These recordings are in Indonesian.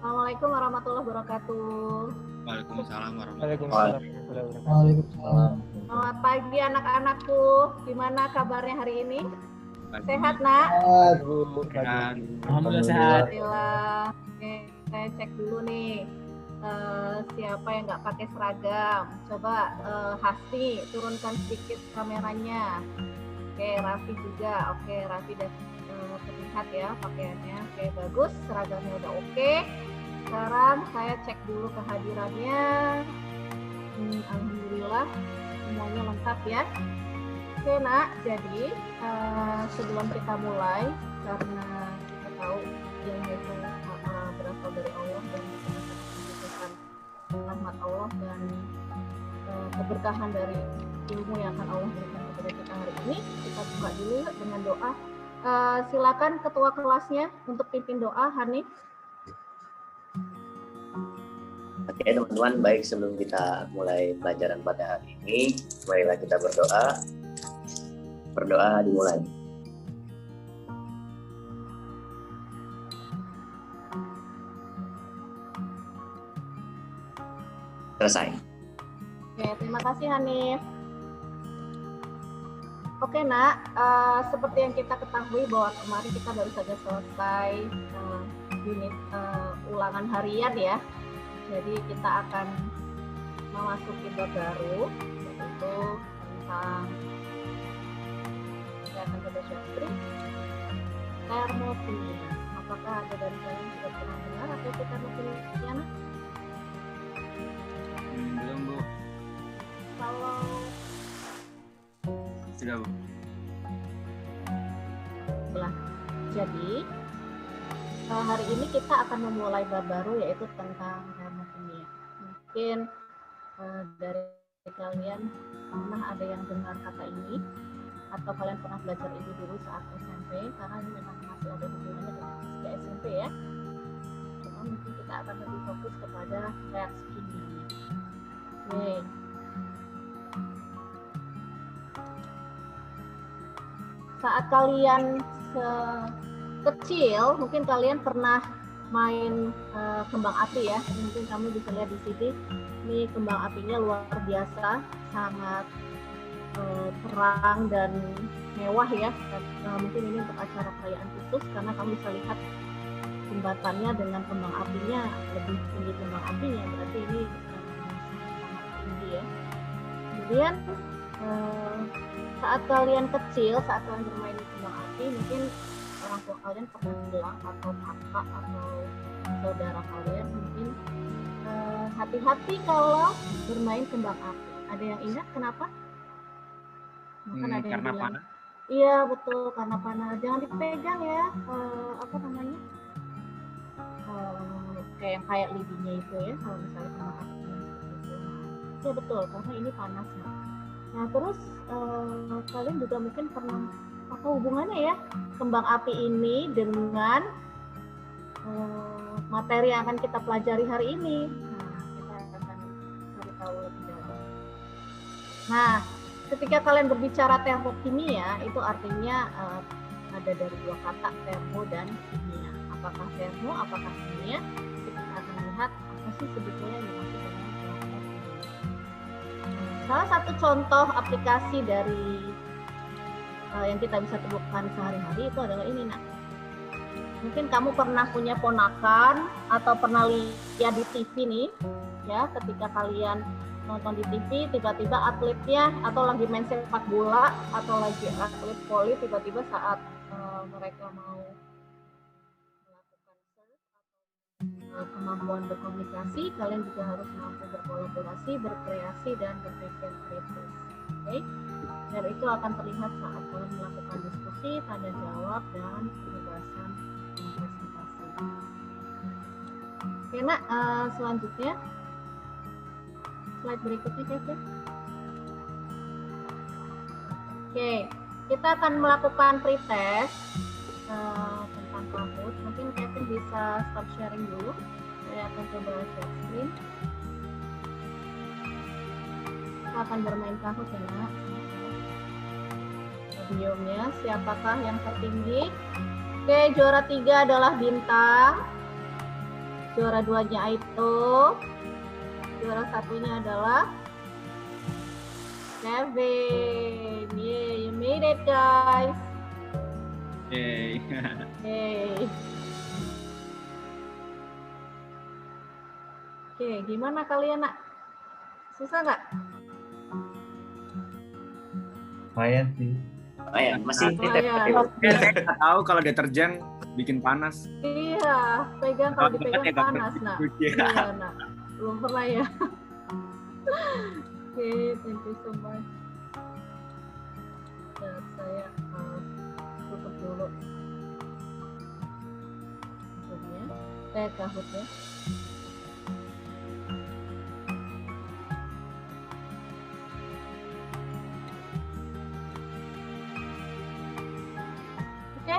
Assalamualaikum warahmatullahi wabarakatuh. Waalaikumsalam Waalaikumsalam. Waalaikumsalam. Selamat pagi anak-anakku. Gimana kabarnya hari ini? Sehat, Nak? Sehat. Alhamdulillah sehat. Alhamdulillah. Oke, saya cek dulu nih. Siapa yang nggak pakai seragam? Coba Hasti turunkan sedikit kameranya. Oke, Raffi juga. Oke, Raffi dan terlihat ya pakaiannya. Oke, bagus. Seragamnya udah oke. Sekarang saya cek dulu kehadirannya. Alhamdulillah semuanya lengkap ya. Oke Nak, jadi sebelum kita mulai, karena kita tahu ilmu itu berasal dari Allah dan membutuhkan rahmat Allah dan keberkahan dari ilmu yang akan Allah berikan kepada kita hari ini, kita buka dulu dengan doa. Silakan ketua kelasnya untuk pimpin doa, Hanif. Oke teman-teman, baik sebelum kita mulai pelajaran pada hari ini, marilah kita berdoa. Berdoa dimulai. Selesai. Oke, terima kasih Hanif. Oke Nak, seperti yang kita ketahui bahwa kemarin kita baru saja selesai unit ulangan harian ya. Jadi kita akan memasuki bab baru, yaitu tentang saya akan coba share screen termokimia. Apakah ada dari kalian sudah pernah dengar apa itu termokimia? Belum, Bu. Kalau Sudah, Bu. jadi hari ini kita akan memulai bab baru yaitu tentang termokimia. Mungkin dari kalian pernah ada yang dengar kata ini atau kalian pernah belajar ini dulu saat SMP, karena ini memang masih ada hubungannya dengan fisika SMP ya. Cuma mungkin kita akan lebih fokus kepada reaksi kimianya. Oke. Saat kalian kecil, mungkin kalian pernah main kembang api ya. Mungkin kamu bisa lihat di sini, ini kembang apinya luar biasa, sangat terang dan mewah ya. Mungkin ini untuk acara perayaan khusus karena kamu bisa lihat jembatannya dengan kembang apinya lebih tinggi kembang apinya, berarti ini sangat tinggi ya. Kemudian saat kalian kecil, saat kalian bermain kembang api, mungkin orang tua kalian pernah bilang atau kakak atau saudara kalian mungkin hati-hati kalau bermain kembang api. Ada yang ingat kenapa? Mungkin ada yang Karena bilang, panas. iya betul, karena panas. Jangan dipegang ya, apa namanya? Kayak lidinya itu ya, kalau misalnya kembang api seperti itu. Ya betul, karena ini panas. Nah terus kalian juga mungkin pernah, apa hubungannya ya kembang api ini dengan materi yang akan kita pelajari hari ini? Nah, kita akan cari tahu lebih dalam. Nah, ketika kalian berbicara termokimia, itu artinya ada dari dua kata, termo dan kimia. Apakah termo, apakah kimia? Kita akan lihat apa sih sebetulnya yang dimaksud dengan termokimia. Salah satu contoh aplikasi dari yang kita bisa temukan sehari-hari itu adalah ini Nak. Mungkin kamu pernah punya ponakan atau pernah lihat di TV nih ya, ketika kalian nonton di TV tiba-tiba atletnya atau lagi main sepak bola atau lagi atlet voli, tiba-tiba saat mereka mau melakukan serve atau kemampuan berkomunikasi, kalian juga harus mampu berkolaborasi, berkreasi dan berpikir kritis. Oke? Dan itu akan terlihat saat kalian melakukan diskusi, tanya jawab dan pembahasan presentasi. Oke Nak, selanjutnya slide berikutnya Kevin. Oke, kita akan melakukan pretest tentang Kahoot. Mungkin Kevin bisa stop sharing dulu. Saya akan coba share screen. Kita akan bermain Kahoot ya Nak. Videonya, siapakah yang tertinggi? Oke, juara 3 adalah Bintang. Juara 2-nya itu, juara 1-nya adalah Kevin. Yeay, you made it guys. Yay. Yeay. Oke, gimana kalian nak? Susah nggak? Lumayan sih. Lumayan, masih Lumayan. Saya nggak tahu kalau deterjen bikin panas. Iya, pegang kalau dipegang Kalau nggak panas nak. dicuci. Iya nak, belum pernah ya. Oke, thank you so much. Dan saya tutup dulu. Kahootnya. Oke,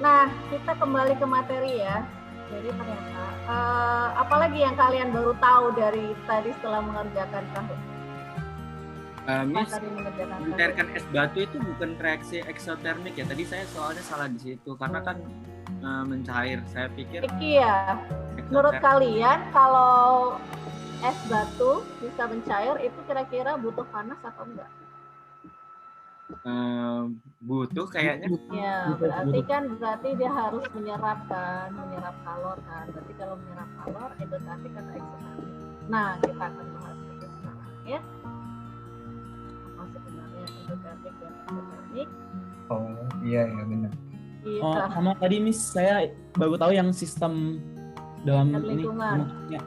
nah kita kembali ke materi ya. Jadi ternyata apalagi yang kalian baru tahu dari tadi setelah mengerjakan Kahoot? Miss, Tadi mengerjakan Kahoot. mencairkan es batu itu bukan reaksi eksotermik ya. Tadi saya soalnya salah di situ karena kan mencair. Saya pikir Iki ya, menurut eksotermik. kalian kalau es batu bisa mencair itu kira-kira butuh panas atau enggak? Butuh kayaknya. Ya, berarti dia harus menyerap kalor kan. Berarti kalau menyerap kalor endotermik atau eksotermik. Nah, kita akan bahas itu sekarang ya. Apa sebenarnya endotermik dan eksotermik? Oh iya ya benar. Iya. Oh, sama tadi Miss saya baru tahu yang sistem dalam Dan ini lingkungan. ya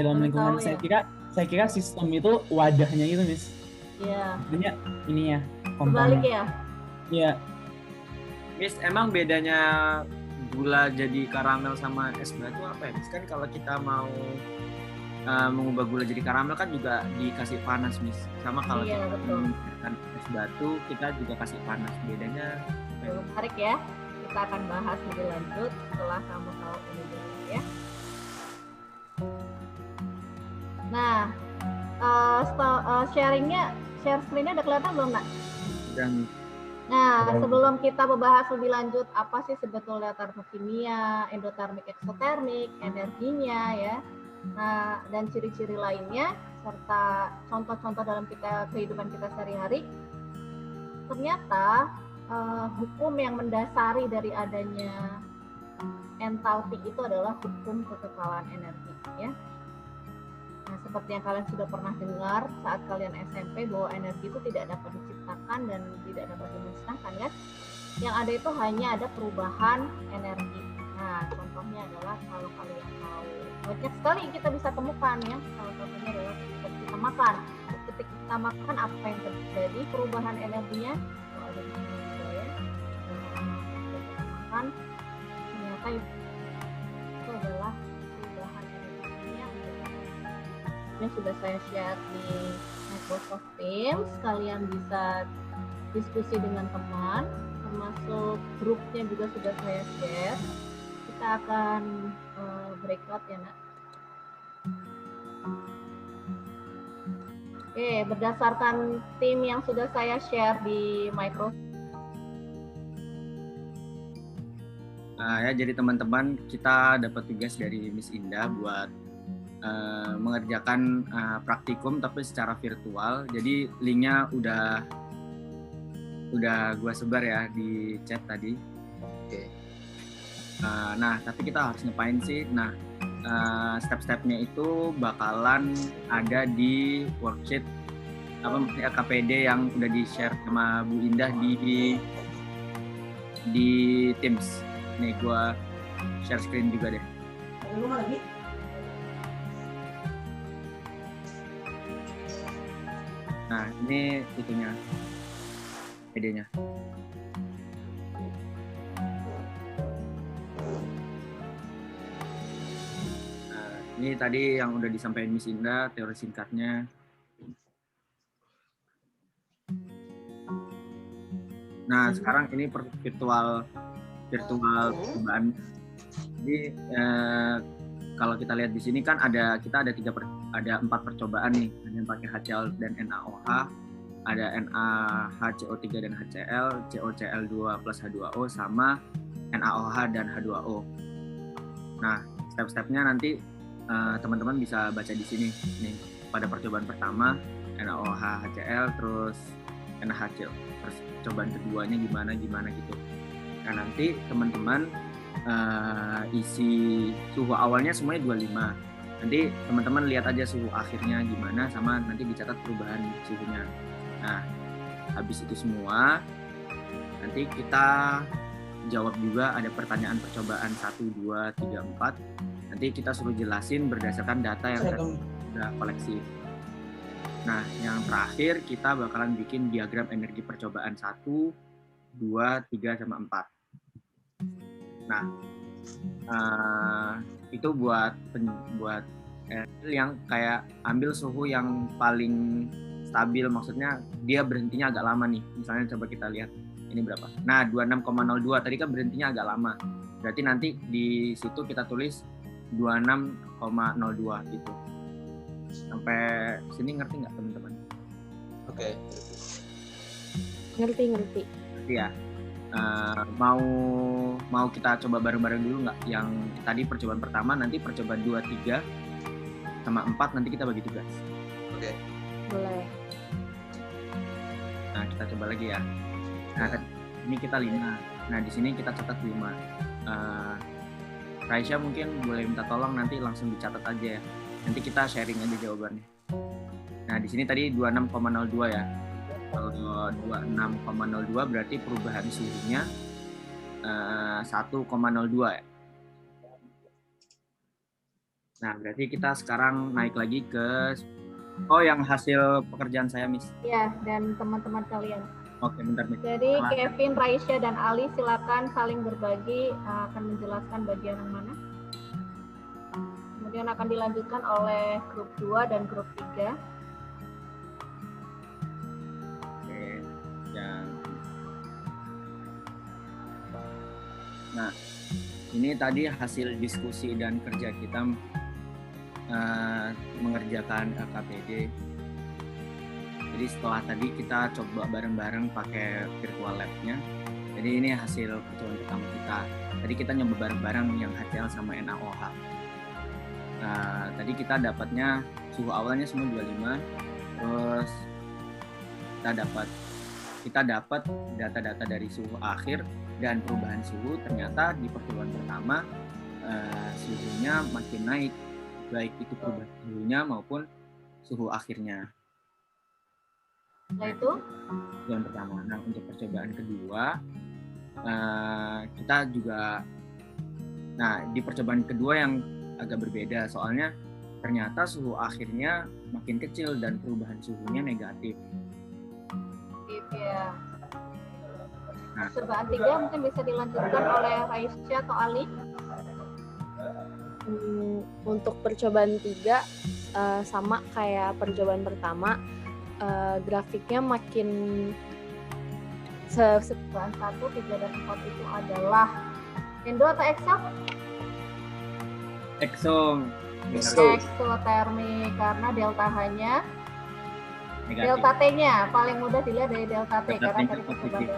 dalam Baru lingkungan. tahu Saya kira sistem itu wadahnya itu Miss. Iya. Maksudnya ini ya Kebalik komponen. ya. Iya. Miss, emang bedanya gula jadi karamel sama es batu apa ya? Miss, kan kalau kita mau mengubah gula jadi karamel kan juga dikasih panas, Miss. Sama kalau Iya, kita betul. mencairkan es batu, kita juga kasih panas. Bedanya apa ya? Menarik ya. Kita akan bahas lebih lanjut setelah kamu tahu ini dulu ya. Nah, share screen-nya udah kelihatan belum nak? Dan Nah, Belum. sebelum kita membahas lebih lanjut apa sih sebetulnya termokimia, endotermik, eksotermik, energinya ya. Nah, dan ciri-ciri lainnya serta contoh-contoh dalam kehidupan kita sehari-hari. Ternyata hukum yang mendasari dari adanya entalpi itu adalah hukum kekekalan energi ya. Nah, seperti yang kalian sudah pernah dengar saat kalian SMP bahwa energi itu tidak dapat diciptakan dan tidak dapat dimusnahkan ya. Yang ada itu hanya ada perubahan energi. Nah, contohnya adalah kalau kalian tahu banyak sekali kita bisa temukan ya. Salah satunya adalah ketika kita makan. Ketika kita makan apa yang terjadi perubahan energinya? Kalau ada di sini juga ya. Ketika kita makan ternyata itu adalah perubahan energinya yang sudah saya share di Microsoft Teams. Kalian bisa diskusi dengan teman, termasuk grupnya juga sudah saya share. Kita akan breakout ya nak. Oke, berdasarkan tim yang sudah saya share di Microsoft. Nah, ya jadi teman-teman kita dapat tugas dari Miss Indah buat mengerjakan praktikum tapi secara virtual. Jadi linknya udah gua sebar ya di chat tadi. Oke. Nah, tapi kita harus ngapain sih? Nah, step-stepnya itu bakalan ada di worksheet KPD yang udah di-share sama Bu Indah di Teams. Nih gua share screen juga deh. Nah, ini itunya, idenya. Nah, ini tadi yang udah disampaikan Miss Indah, teori singkatnya. Nah, sekarang ini virtual percobaan. Jadi kalau kita lihat di sini kan ada 4 percobaan nih, ada yang pakai HCl dan NaOH, ada NaHCO3 dan HCl, COCl2 plus H2O sama NaOH dan H2O. Nah, step-stepnya nanti teman-teman bisa baca di sini. Nih, pada percobaan pertama NaOH HCl, terus NaHCl. Percobaan keduanya gimana gitu. Nah, nanti teman-teman isi suhu awalnya semuanya 25. Nanti teman-teman lihat aja suhu akhirnya gimana, sama nanti dicatat perubahan suhunya. Nah, habis itu semua nanti kita jawab juga ada pertanyaan percobaan 1, 2, 3, 4. Nanti kita suruh jelasin berdasarkan data yang kita koleksi. Nah, yang terakhir kita bakalan bikin diagram energi percobaan 1, 2, 3, sama 4. Nah, itu buat yang kayak ambil suhu yang paling stabil, maksudnya dia berhentinya agak lama nih. Misalnya coba kita lihat ini berapa. Nah, 26,02 tadi kan berhentinya agak lama. Berarti nanti di situ kita tulis 26,02 gitu. Sampai sini ngerti nggak teman-teman? Oke. Ngerti. Ngerti ya. Mau kita coba bareng-bareng dulu nggak? Yang tadi percobaan pertama, nanti percobaan 2, 3, sama 4 nanti kita bagi tugas. Oke. Boleh. Nah, kita coba lagi ya. Nah, ini kita 5. Nah, di sini kita catat 5. Raisya mungkin boleh minta tolong nanti langsung dicatat aja ya. Nanti kita sharing aja jawabannya. Nah, di sini tadi 26,02 ya. Kalau 26,02 berarti perubahan suhunya 1,02 ya. Nah, berarti kita sekarang naik lagi ke yang hasil pekerjaan saya, Miss. Ya, dan teman-teman kalian. Oke, bentar, Miss. Jadi Kevin, Raisya, dan Ali silakan saling berbagi, akan menjelaskan bagian yang mana. Kemudian akan dilanjutkan oleh grup 2 dan grup 3. Oke, nah, ini tadi hasil diskusi dan kerja kita mengerjakan KPD. Jadi setelah tadi kita coba bareng-bareng pakai virtual lab-nya. Jadi ini hasil percobaan pertama kita. Tadi kita nyoba bareng-bareng yang HCl sama NaOH. Tadi kita dapatnya suhu awalnya semua 25. Terus kita dapat data-data dari suhu akhir dan perubahan suhu. Ternyata di percobaan pertama suhunya makin naik, baik itu perubahan suhunya maupun suhu akhirnya. Setelah itu Percobaan pertama. Nah, untuk percobaan kedua kita juga, di percobaan kedua yang agak berbeda, soalnya ternyata suhu akhirnya makin kecil dan perubahan suhunya negatif. ya. Nah, Percobaan 3 mungkin bisa dilanjutkan oleh Raisya atau Ali. Untuk percobaan 3 sama kayak percobaan pertama, grafiknya makin Percobaan 1, 3, dan 4 itu adalah Endo atau Excel? Eksotermik, karena delta H-nya negatif. delta T-nya paling mudah dilihat dari delta T, Delta karena T-nya dari positif.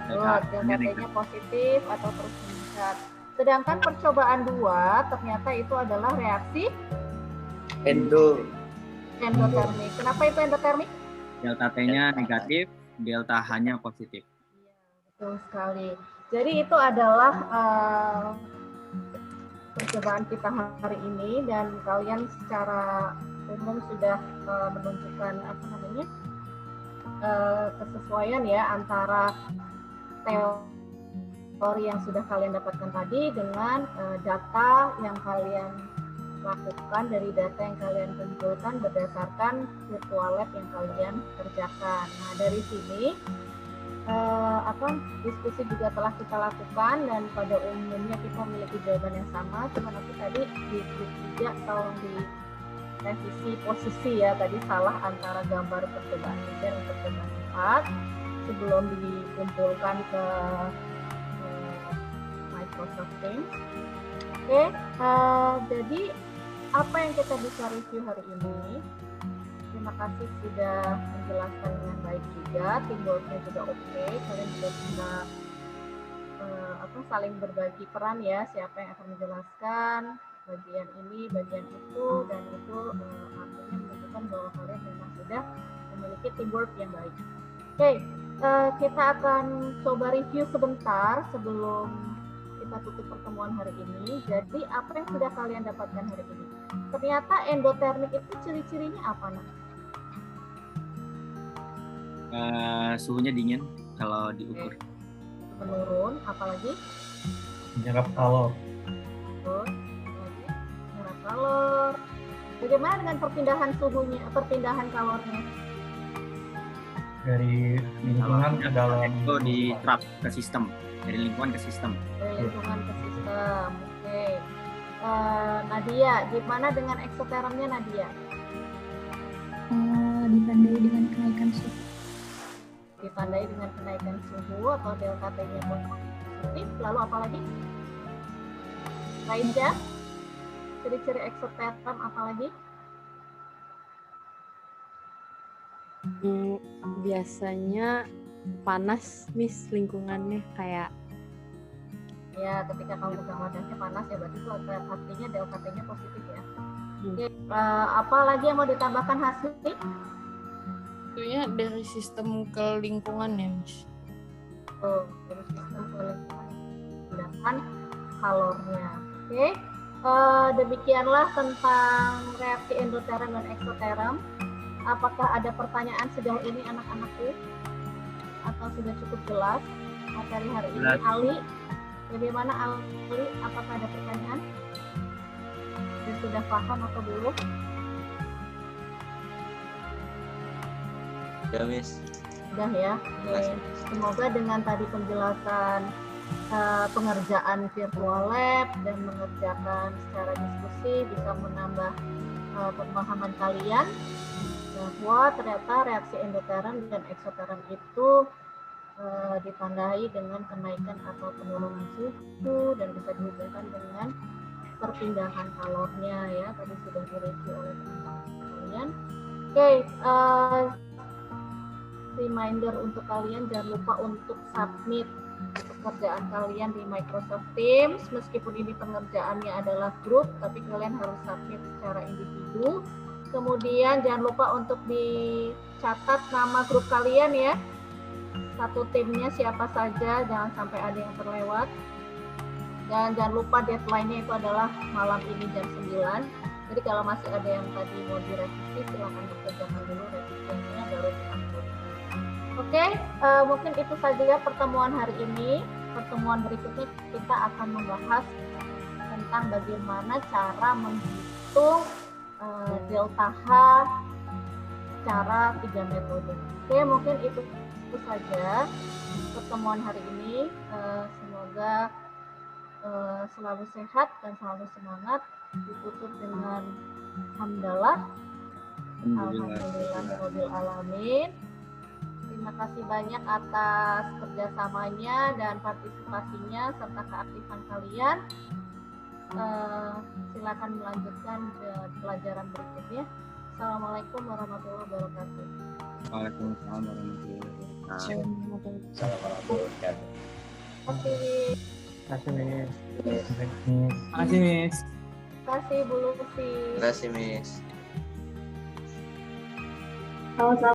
delta T-nya positif atau terus meningkat. Sedangkan percobaan 2 ternyata itu adalah reaksi endotermik. Kenapa itu endotermik? Delta T-nya negatif, delta H-nya positif. Betul sekali. Jadi itu adalah percobaan kita hari ini, dan kalian secara umum sudah menunjukkan kesesuaian ya antara teori yang sudah kalian dapatkan tadi dengan data yang kalian lakukan, dari data yang kalian kumpulkan berdasarkan virtual lab yang kalian kerjakan. Nah, dari sini diskusi juga telah kita lakukan, dan pada umumnya kita memiliki jawaban yang sama. Cuma nanti tadi di grup 3 tolong di revisi posisi ya, tadi salah antara gambar percobaan 3 dan percobaan 4 sebelum dikumpulkan ke Microsoft Teams. Oke, jadi apa yang kita bisa review hari ini? Terima kasih sudah menjelaskan dengan baik juga, teamworknya juga oke. Kalian juga bisa saling berbagi peran ya, siapa yang akan menjelaskan bagian ini, bagian itu, dan itu artinya menunjukkan bahwa kalian memang sudah memiliki teamwork yang baik. Oke, kita akan coba review sebentar sebelum kita tutup pertemuan hari ini. Jadi apa yang sudah kalian dapatkan hari ini? Ternyata endotermik itu ciri-cirinya apa, Nak? Suhunya dingin kalau diukur. Menurun, apalagi? Menyerap kalor. Terus, lagi, menyerap kalor. Bagaimana dengan perpindahan suhunya, perpindahan kalornya? Dari lingkungan ke dalam. Itu diterap ke sistem, dari lingkungan ke sistem. Dari lingkungan ke sistem. Oke. Nadia, gimana dengan eksotermnya Nadia? Ditandai dengan kenaikan suhu. Ditandai dengan kenaikan suhu atau delta T-nya positif. Lalu apa lagi? Raisya, ciri-ciri eksoterm apa lagi? Biasanya panas, Miss, lingkungannya kayak Ya, ketika kamu pegang wadahnya panas ya berarti itu artinya delta T-nya positif ya. Oke, apa lagi yang mau ditambahkan Hasni? Tentunya dari sistem ke lingkungan ya, Miss. Terus sistem pindahkan kalornya. Oke, demikianlah tentang reaksi endoterm dan eksoterm. Apakah ada pertanyaan sejauh ini anak-anakku? Atau sudah cukup jelas materi hari ini? Jelas. Ali, bagaimana Ali? Apakah ada pertanyaan? Sudah paham atau belum? Ya, Miss. Sudah ya. Oke. Semoga dengan tadi penjelasan pengerjaan virtual lab dan mengerjakan secara diskusi bisa menambah pemahaman kalian bahwa ternyata reaksi endoterm dan eksoterm itu ditandai dengan kenaikan atau penurunan suhu dan bisa dihubungkan dengan perpindahan kalornya ya. Tadi sudah direview oleh teman-teman kalian. Oke, reminder untuk kalian jangan lupa untuk submit pekerjaan kalian di Microsoft Teams. Meskipun ini pengerjaannya adalah grup, tapi kalian harus submit secara individu. Kemudian jangan lupa untuk dicatat nama grup kalian ya. Satu timnya siapa saja, jangan sampai ada yang terlewat. Dan jangan lupa deadline-nya itu adalah malam ini jam 9. Jadi kalau masih ada yang tadi mau direvisi, silakan dikerjakan dulu revisinya baru di-upload. Oke, mungkin itu saja pertemuan hari ini. Pertemuan berikutnya kita akan membahas tentang bagaimana cara menghitung delta H secara 3 metode. Oke, mungkin itu saja pertemuan hari ini. Semoga selalu sehat dan selalu semangat. Ditutup dengan hamdalah. Alhamdulillahirabbil alamin. Terima kasih banyak atas kerjasamanya dan partisipasinya serta keaktifan kalian. Silakan melanjutkan ke pelajaran berikutnya. Assalamualaikum warahmatullahi wabarakatuh. Waalaikumsalam warahmatullahi wabarakatuh. Assalamualaikum warahmatullahi wabarakatuh. Terima kasih. Terima kasih, Miss. Terima kasih Bu Lucy. Terima kasih, Miss. Sama-sama.